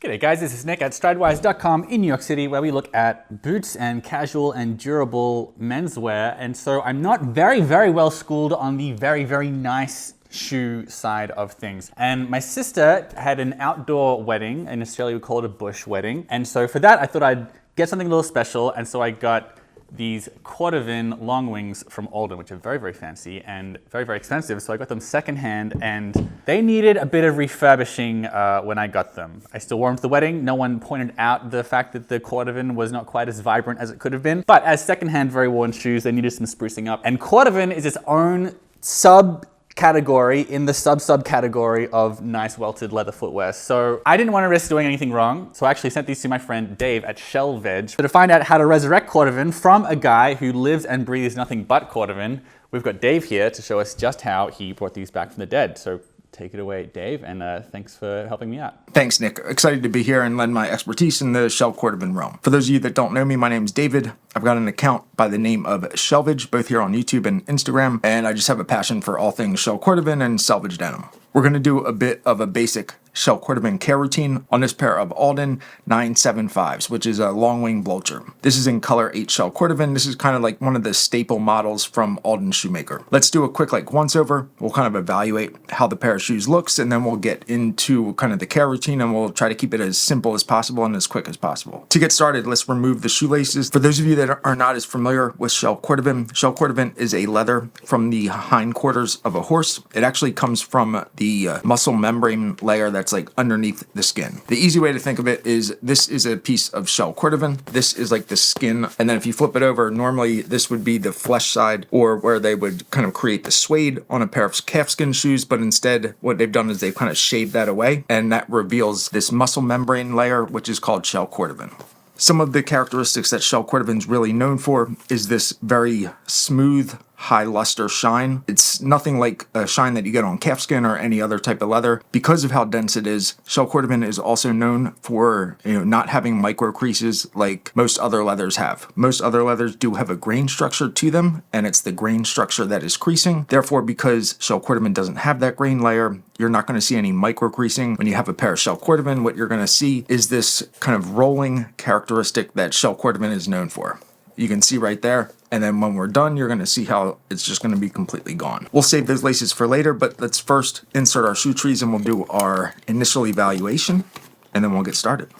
G'day guys, this is Nick at Stridewise.com in New York City, where we look at boots and casual and durable menswear. And so I'm not very well schooled on the very nice shoe side of things. And my sister had an outdoor wedding. In Australia we call it a bush wedding. And so for that I thought I'd get something a little special, and so I got these Cordovan long wings from Alden, which are very fancy and very expensive. So I got them secondhand, and they needed a bit of refurbishing when I got them. I still wore them to the wedding. No one pointed out the fact that the Cordovan was not quite as vibrant as it could have been. But as secondhand, very worn shoes, they needed some sprucing up. And Cordovan is its own subcategory in the subcategory of nice welted leather footwear. So I didn't want to risk doing anything wrong, so I actually sent these to my friend Dave at Shell Veg. So to find out how to resurrect Cordovan from a guy who lives and breathes nothing but Cordovan, we've got Dave here to show us just how he brought these back from the dead. So take it away, Dave, and thanks for helping me out. Thanks, Nick. Excited to be here and lend my expertise in the Shell Cordovan realm. For those of you that don't know me, my name is David. I've got an account by the name of Shelvage, both here on YouTube and Instagram, and I just have a passion for all things Shell Cordovan and salvage denim. We're going to do a bit of a basic Shell Cordovan care routine on this pair of Alden 975s, which is a long wing blocher. This is in color 8 Shell Cordovan. This is kind of like one of the staple models from Alden Shoemaker. Let's do a quick once over. We'll kind of evaluate how the pair of shoes looks, and then we'll get into kind of the care routine, and we'll try to keep it as simple as possible and as quick as possible. To get started, let's remove the shoelaces. For those of you that are not as familiar with Shell Cordovan is a leather from the hindquarters of a horse. It actually comes from the muscle membrane layer that's like underneath the skin. The easy way to think of it is this is a piece of Shell Cordovan. This is like the skin, and then if you flip it over, normally this would be the flesh side, or where they would kind of create the suede on a pair of calfskin shoes, but instead what they've done is they've kind of shaved that away, and that reveals this muscle membrane layer, which is called Shell Cordovan. Some of the characteristics that Shell Cordovan is really known for is this very smooth, high luster shine. It's nothing like a shine that you get on calfskin or any other type of leather. Because of how dense it is, Shell Cordovan is also known for not having micro creases like most other leathers have. Most other leathers do have a grain structure to them, and it's the grain structure that is creasing. Therefore, because Shell Cordovan doesn't have that grain layer, you're not going to see any micro creasing. When you have a pair of Shell Cordovan, what you're going to see is this kind of rolling characteristic that Shell Cordovan is known for. You can see right there. And then when we're done, you're going to see how it's just going to be completely gone. We'll save those laces for later, but let's first insert our shoe trees and we'll do our initial evaluation, and then we'll get started.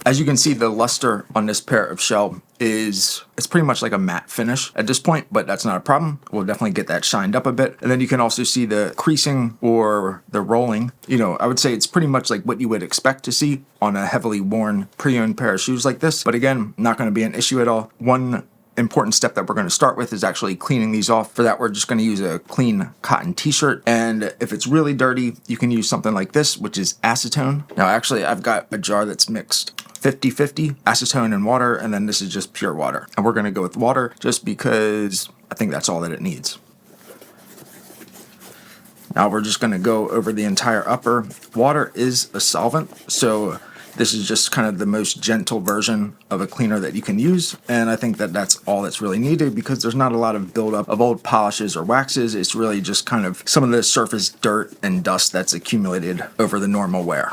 As you can see, the luster on this pair of Shell it's pretty much like a matte finish at this point, but that's not a problem. We'll definitely get that shined up a bit. And then you can also see the creasing or the rolling. I would say it's pretty much like what you would expect to see on a heavily worn pre-owned pair of shoes like this. But again, not going to be an issue at all. One important step that we're going to start with is actually cleaning these off. For that, we're just going to use a clean cotton t-shirt, and if it's really dirty, you can use something like this, which is acetone. Now actually, I've got a jar that's mixed 50-50 acetone and water, and then this is just pure water, and we're going to go with water just because I think that's all that it needs. Now we're just going to go over the entire upper. Water is a solvent, so this is just kind of the most gentle version of a cleaner that you can use, and I think that that's all that's really needed because there's not a lot of buildup of old polishes or waxes. It's really just kind of some of the surface dirt and dust that's accumulated over the normal wear.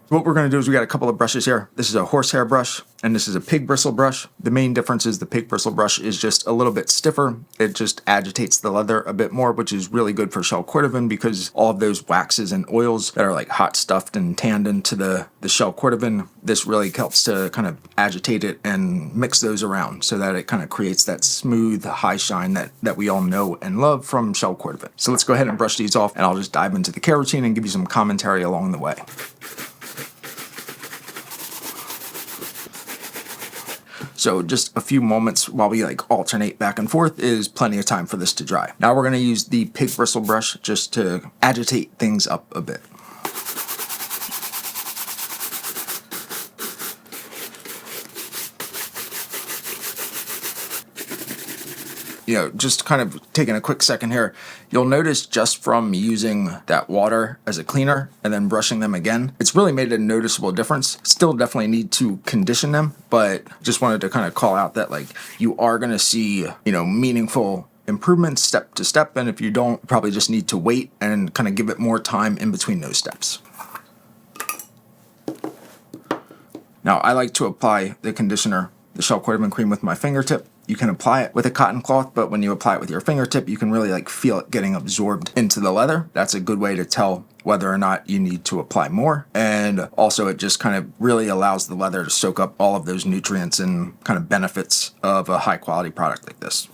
What we're going to do is we got a couple of brushes here. This is a horsehair brush, and this is a pig bristle brush. The main difference is the pig bristle brush is just a little bit stiffer. It just agitates the leather a bit more, which is really good for Shell Cordovan because all of those waxes and oils that are like hot stuffed and tanned into the Shell Cordovan, this really helps to kind of agitate it and mix those around so that it kind of creates that smooth high shine that we all know and love from Shell Cordovan. So let's go ahead and brush these off, and I'll just dive into the care routine and give you some commentary along the way. So just a few moments while we alternate back and forth is plenty of time for this to dry. Now we're going to use the pig bristle brush just to agitate things up a bit. Just kind of taking a quick second here, you'll notice just from using that water as a cleaner and then brushing them again, it's really made a noticeable difference. Still definitely need to condition them, but just wanted to kind of call out that you are going to see, meaningful improvements step to step, and if you don't, probably just need to wait and kind of give it more time in between those steps. Now, I like to apply the conditioner, the Shell Cordovan cream, with my fingertip. You can apply it with a cotton cloth, but when you apply it with your fingertip, you can really like feel it getting absorbed into the leather. That's a good way to tell whether or not you need to apply more. And also it just kind of really allows the leather to soak up all of those nutrients and kind of benefits of a high quality product like this.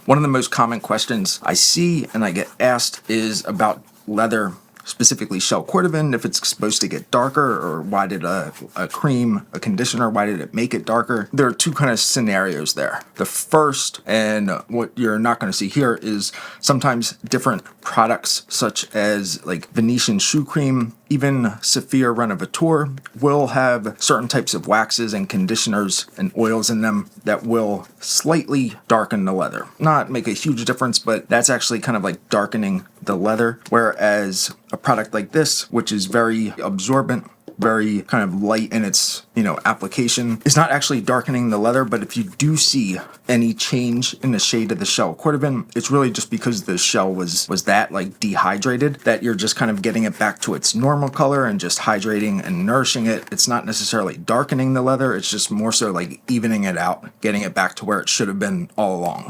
One of the most common questions I see and I get asked is about leather, specifically Shell Cordovan, if it's supposed to get darker, or why did a cream, a conditioner, why did it make it darker? There are two kind of scenarios there. The first, and what you're not going to see here, is sometimes different products such as like Venetian shoe cream, even Saphir Renovateur, will have certain types of waxes and conditioners and oils in them that will slightly darken the leather. Not make a huge difference, but that's actually kind of like darkening the leather. Whereas a product like this, which is very absorbent, very kind of light in its, application, is not actually darkening the leather. But if you do see any change in the shade of the Shell Cordovan, it's really just because the shell was that like dehydrated, that you're just kind of getting it back to its normal color and just hydrating and nourishing it. It's not necessarily darkening the leather. It's just more so like evening it out, getting it back to where it should have been all along.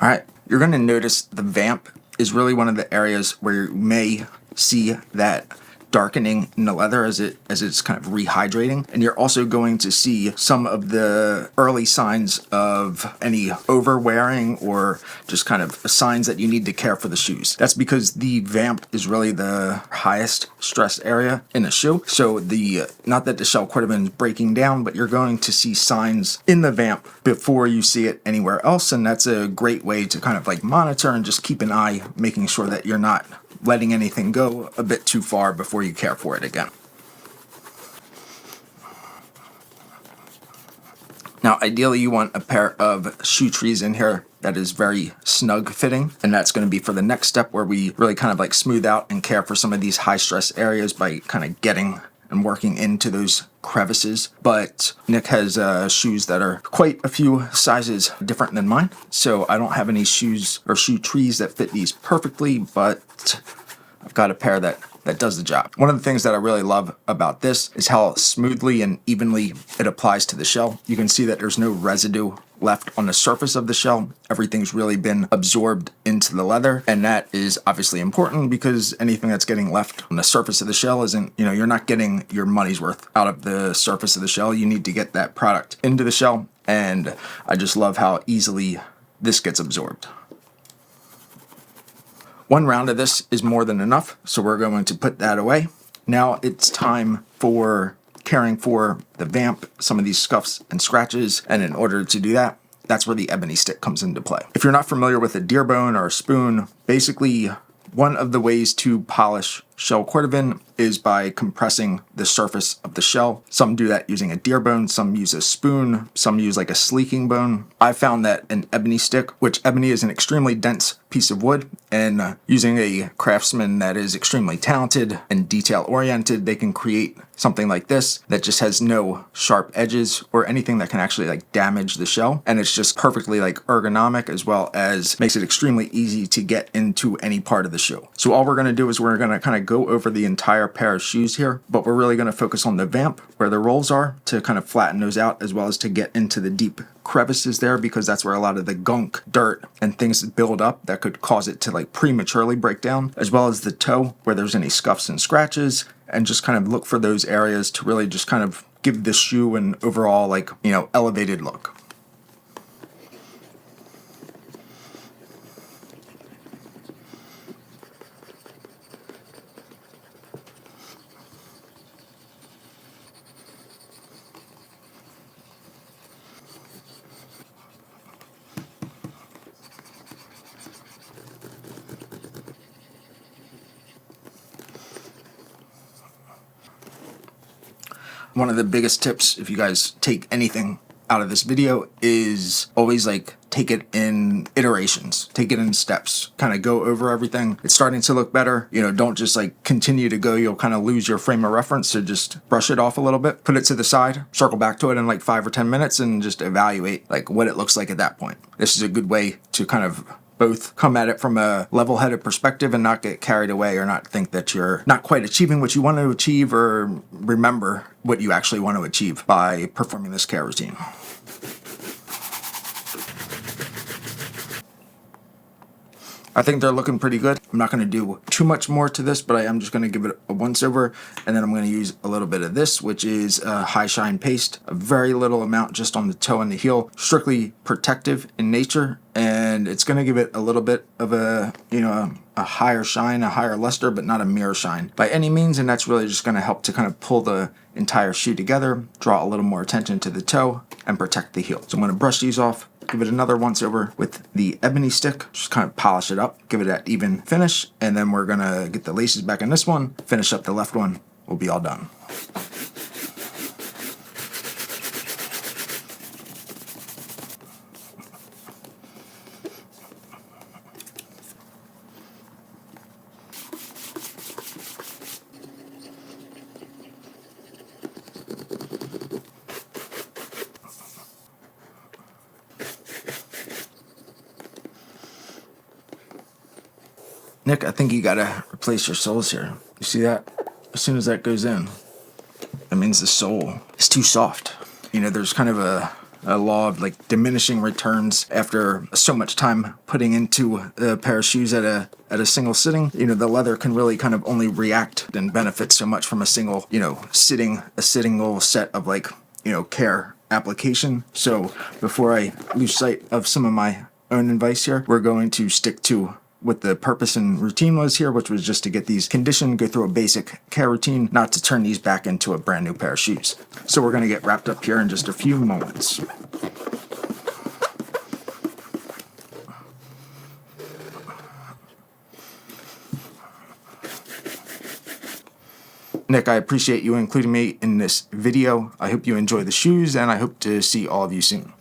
All right, you're going to notice the vamp is really one of the areas where you may see that darkening in the leather as it's kind of rehydrating. And you're also going to see some of the early signs of any overwearing or just kind of signs that you need to care for the shoes. That's because the vamp is really the highest stress area in a shoe. So not that the Shell Cordovan is breaking down, but you're going to see signs in the vamp before you see it anywhere else. And that's a great way to kind of like monitor and just keep an eye, making sure that you're not letting anything go a bit too far before you care for it again. Now, ideally, you want a pair of shoe trees in here that is very snug fitting, and that's going to be for the next step, where we really kind of like smooth out and care for some of these high stress areas by kind of getting and working into those crevices. But Nick has shoes that are quite a few sizes different than mine, so I don't have any shoes or shoe trees that fit these perfectly, but I've got a pair that does the job. One of the things that I really love about this is how smoothly and evenly it applies to the shell. You can see that there's no residue left on the surface of the shell. Everything's really been absorbed into the leather, and that is obviously important because anything that's getting left on the surface of the shell isn't, you're not getting your money's worth out of the surface of the shell. You need to get that product into the shell, and I just love how easily this gets absorbed. One round of this is more than enough, so we're going to put that away. Now it's time for caring for the vamp, some of these scuffs and scratches, and in order to do that, that's where the ebony stick comes into play. If you're not familiar with a deer bone or a spoon, basically one of the ways to polish Shell Cordovan is by compressing the surface of the shell. Some do that using a deer bone, some use a spoon, some use like a sleeking bone. I found that an ebony stick, which ebony is an extremely dense piece of wood, and using a craftsman that is extremely talented and detail oriented, they can create something like this that just has no sharp edges or anything that can actually like damage the shell, and it's just perfectly like ergonomic, as well as makes it extremely easy to get into any part of the shoe. So all we're going to do is we're going to kind of go over the entire pair of shoes here, but we're really going to focus on the vamp where the rolls are to kind of flatten those out, as well as to get into the deep crevices there, because that's where a lot of the gunk, dirt, and things build up that could cause it to like prematurely break down, as well as the toe where there's any scuffs and scratches, and just kind of look for those areas to really just kind of give the shoe an overall like, elevated look. One of the biggest tips, if you guys take anything out of this video, is always like take it in iterations, take it in steps, kind of go over everything. It's starting to look better. You know, don't just like continue to go. You'll kind of lose your frame of reference. So just brush it off a little bit, put it to the side, circle back to it in like 5 or 10 minutes and just evaluate like what it looks like at that point. This is a good way to kind of both come at it from a level-headed perspective and not get carried away or not think that you're not quite achieving what you want to achieve, or remember what you actually want to achieve by performing this care routine. I think they're looking pretty good. I'm not going to do too much more to this, but I am just going to give it a once over, and then I'm going to use a little bit of this, which is high shine paste. A very little amount just on the toe and the heel, strictly protective in nature, and it's going to give it a little bit of a, you know, a higher shine, a higher luster, but not a mirror shine by any means, and that's really just going to help to kind of pull the entire shoe together, draw a little more attention to the toe, and protect the heel. So I'm going to brush these off, give it another once over with the ebony stick, just kind of polish it up, give it that even finish, and then we're gonna get the laces back in this one, finish up the left one, we'll be all done. Nick, I think you gotta replace your soles here. You see that? As soon as that goes in, that means the sole is too soft. You know, there's kind of a law of like diminishing returns after so much time putting into a pair of shoes at a single sitting. You know, the leather can really kind of only react and benefit so much from a single, you know, single set of like, you know, care application. So before I lose sight of some of my own advice here, we're going to stick to what the purpose and routine was here, which was just to get these conditioned, go through a basic care routine, not to turn these back into a brand new pair of shoes. So we're going to get wrapped up here in just a few moments. Nick, I appreciate you including me in this video. I hope you enjoy the shoes, and I hope to see all of you soon.